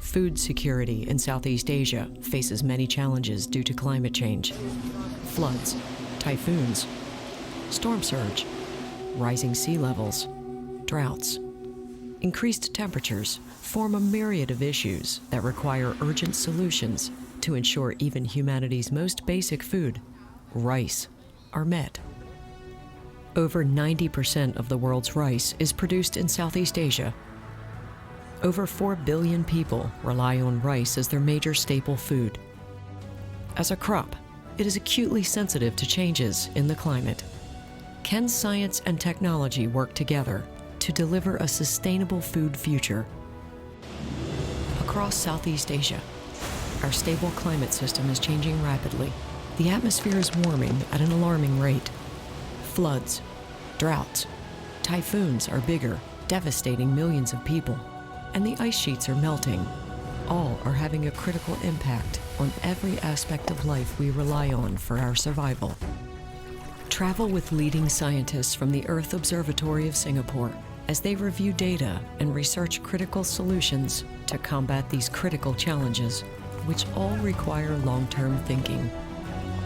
Food security in Southeast Asia faces many challenges due to climate change. Floods, typhoons, storm surge, rising sea levels, droughts. Increased temperatures form a myriad of issues that require urgent solutions to ensure even humanity's most basic food, rice, are met. Over 90% of the world's rice is produced in Southeast Asia. Over 4 billion people rely on rice as their major staple food. As a crop, it is acutely sensitive to changes in the climate. Can science and technology work together to deliver a sustainable food future? Across Southeast Asia, our stable climate system is changing rapidly. The atmosphere is warming at an alarming rate. Floods, droughts, typhoons are bigger, devastating millions of people, and the ice sheets are melting. All are having a critical impact on every aspect of life we rely on for our survival. Travel with leading scientists from the Earth Observatory of Singapore as they review data and research critical solutions to combat these critical challenges, which all require long-term thinking.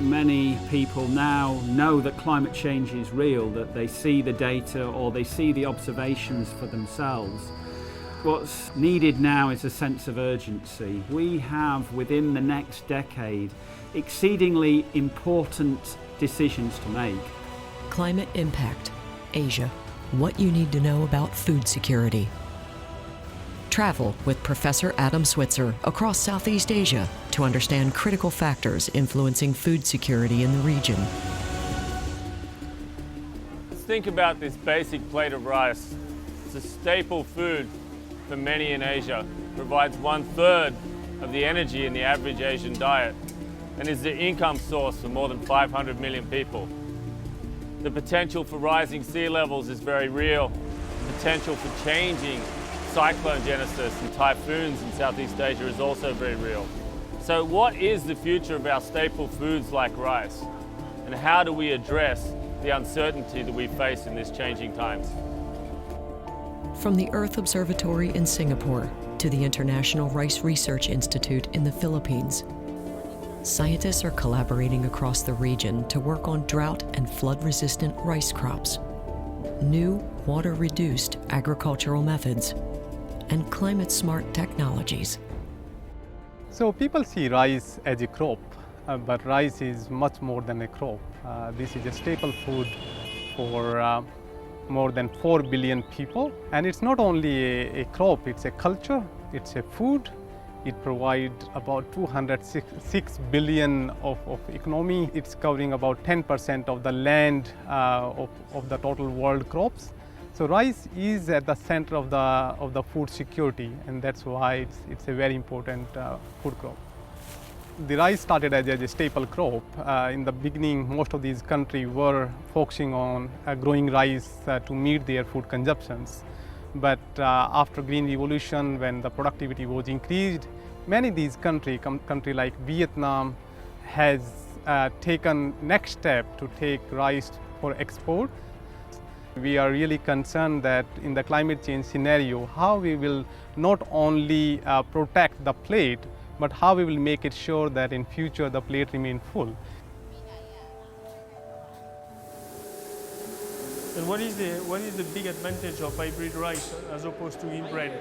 Many people now know that climate change is real, that they see the data or they see the observations for themselves. What's needed now is a sense of urgency. We have, within the next decade, exceedingly important decisions to make. Climate Impact, Asia. What you need to know about food security. Travel with Professor Adam Switzer across Southeast Asia to understand critical factors influencing food security in the region. Let's think about this basic plate of rice. It's a staple food for many in Asia, provides 1/3 of the energy in the average Asian diet, and is the income source for more than 500 million people. The potential for rising sea levels is very real. The potential for changing cyclone genesis and typhoons in Southeast Asia is also very real. So what is the future of our staple foods like rice? And how do we address the uncertainty that we face in these changing times? From the Earth Observatory in Singapore to the International Rice Research Institute in the Philippines, scientists are collaborating across the region to work on drought and flood-resistant rice crops, new water-reduced agricultural methods, and climate-smart technologies. So people see rice as a crop, but rice is much more than a crop. This is a staple food for more than 4 billion people. And it's not only a crop, it's a culture, it's a food. It provides about 206 billion of economy. It's covering about 10% of the land of the total world crops. So rice is at the center of the food security, and that's why it's a very important food crop. The rice started as a staple crop. In the beginning, most of these countries were focusing on growing rice to meet their food consumptions. But after Green Revolution, when the productivity was increased, many of these countries like Vietnam, has taken next step to take rice for export. We are really concerned that in the climate change scenario, how we will not only protect the plate, but how we will make it sure that in future the plate remains full. And what is the big advantage of hybrid rice as opposed to inbred?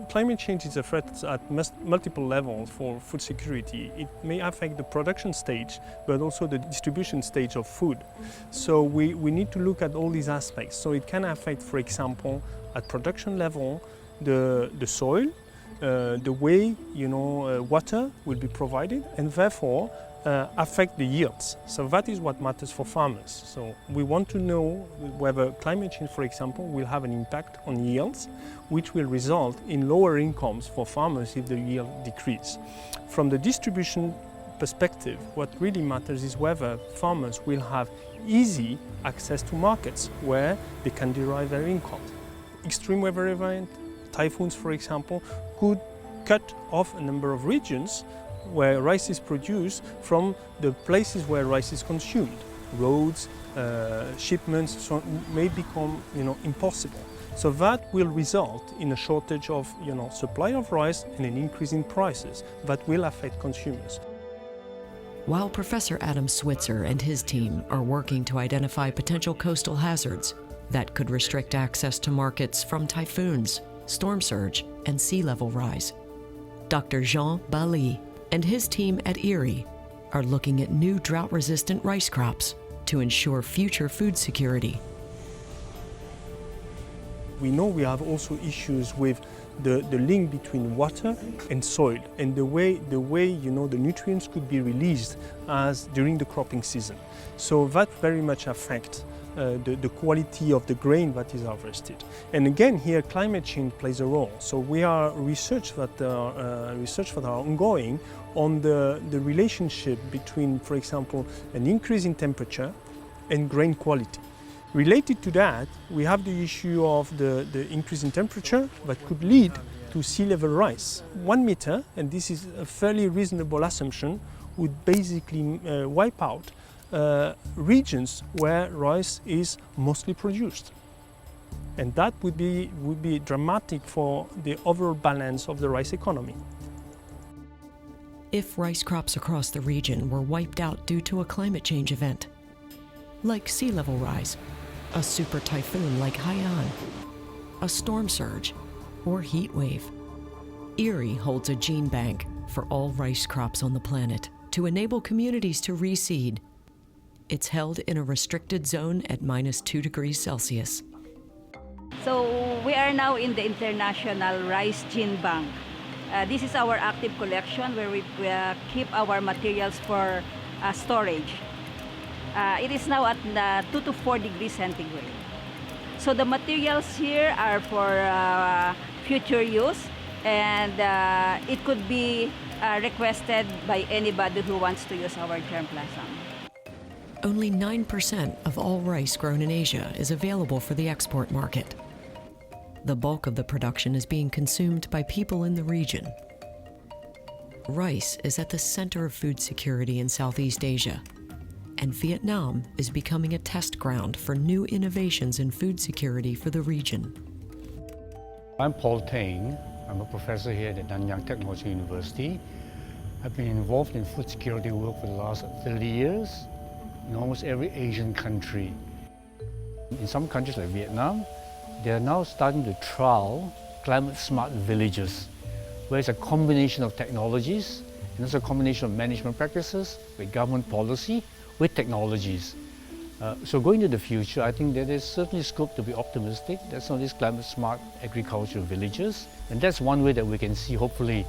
Climate change is a threat at multiple levels for food security. It may affect the production stage, but also the distribution stage of food. So we need to look at all these aspects. So it can affect, for example, at production level, the soil, the way water will be provided, and therefore affect the yields. So that is what matters for farmers. So we want to know whether climate change, for example, will have an impact on yields, which will result in lower incomes for farmers if the yield decrease. From the distribution perspective, what really matters is whether farmers will have easy access to markets where they can derive their income. Extreme weather events, typhoons, for example, could cut off a number of regions where rice is produced from the places where rice is consumed. Roads, shipments may become impossible. So that will result in a shortage of supply of rice and an increase in prices that will affect consumers. While Professor Adam Switzer and his team are working to identify potential coastal hazards that could restrict access to markets from typhoons, storm surge, and sea level rise, Dr. Jean Bali and his team at IRRI are looking at new drought-resistant rice crops to ensure future food security. We know we have also issues with the link between water and soil and the way the nutrients could be released as during the cropping season. So that very much affects the quality of the grain that is harvested. And again, here climate change plays a role. So we are research that are ongoing on the relationship between, for example, an increase in temperature and grain quality. Related to that, we have the issue of the increase in temperature that could lead to sea level rise. 1 meter, and this is a fairly reasonable assumption, would basically wipe out regions where rice is mostly produced. And that would be dramatic for the overall balance of the rice economy. If rice crops across the region were wiped out due to a climate change event, like sea level rise, a super typhoon like Haiyan, a storm surge, or heat wave, IRRI holds a gene bank for all rice crops on the planet to enable communities to reseed. It's held in a restricted zone at -2 degrees Celsius. So we are now in the International Rice Gene Bank. This is our active collection where we keep our materials for storage. It is now at 2 to 4 degrees centigrade. So the materials here are for future use, and it could be requested by anybody who wants to use our germplasm. Only 9% of all rice grown in Asia is available for the export market. The bulk of the production is being consumed by people in the region. Rice is at the center of food security in Southeast Asia, and Vietnam is becoming a test ground for new innovations in food security for the region. I'm Paul Tang. I'm a professor here at Nanyang Technological University. I've been involved in food security work for the last 30 years in almost every Asian country. In some countries like Vietnam, they are now starting to trial climate-smart villages, where it's a combination of technologies and also a combination of management practices with government policy with technologies. So going to the future, I think there is certainly scope to be optimistic that some of these climate-smart agricultural villages, and that's one way that we can see, hopefully,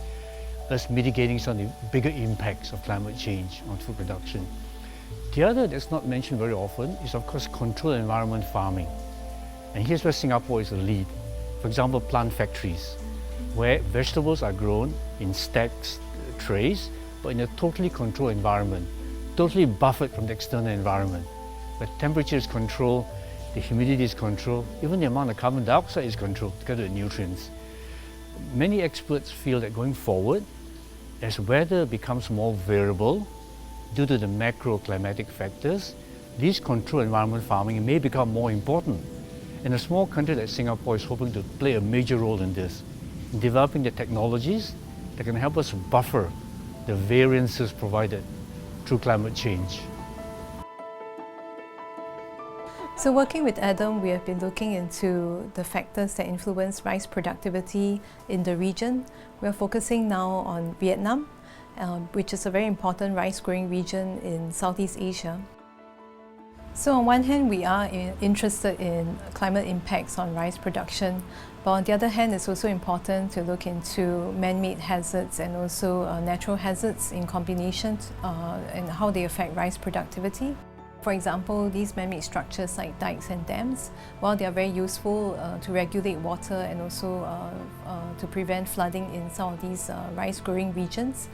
us mitigating some of the bigger impacts of climate change on food production. The other that's not mentioned very often is, of course, controlled environment farming. And here's where Singapore is a lead. For example, plant factories, where vegetables are grown in stacked trays, but in a totally controlled environment, totally buffered from the external environment, where temperature is controlled, the humidity is controlled, even the amount of carbon dioxide is controlled together with nutrients. Many experts feel that going forward, as weather becomes more variable due to the macro-climatic factors, these controlled environment farming may become more important. And a small country like Singapore is hoping to play a major role in this, in developing the technologies that can help us buffer the variances provided through climate change. So working with Adam, we have been looking into the factors that influence rice productivity in the region. We are focusing now on Vietnam, which is a very important rice growing region in Southeast Asia. So on one hand, we are interested in climate impacts on rice production, but on the other hand, it's also important to look into man-made hazards and also natural hazards in combination and how they affect rice productivity. For example, these man-made structures like dikes and dams, while they are very useful to regulate water and also to prevent flooding in some of these rice-growing regions,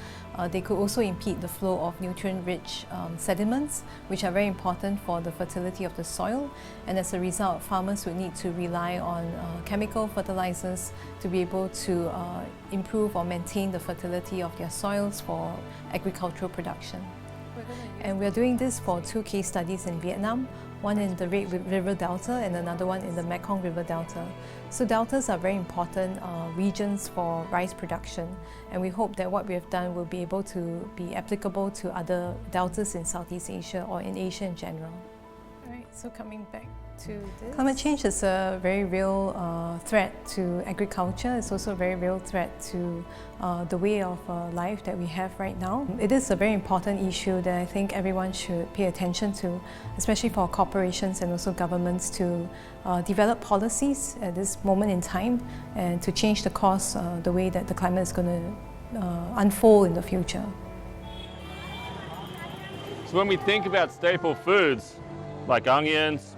they could also impede the flow of nutrient-rich sediments, which are very important for the fertility of the soil. And as a result, farmers would need to rely on chemical fertilizers to be able to improve or maintain the fertility of their soils for agricultural production. And we're doing this for 2 case studies in Vietnam, one in the Red River Delta and another one in the Mekong River Delta. So deltas are very important regions for rice production, and we hope that what we have done will be able to be applicable to other deltas in Southeast Asia or in Asia in general. All right, so coming back to this. Climate change is a very real threat to agriculture. It's also a very real threat to the way of life that we have right now. It is a very important issue that I think everyone should pay attention to, especially for corporations and also governments to develop policies at this moment in time and to change the course, the way that the climate is going to unfold in the future. So when we think about staple foods like onions,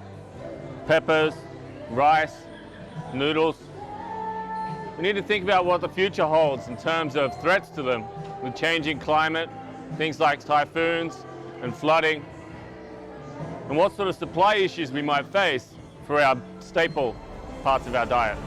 peppers, rice, noodles, we need to think about what the future holds in terms of threats to them with changing climate, things like typhoons and flooding, and what sort of supply issues we might face for our staple parts of our diet.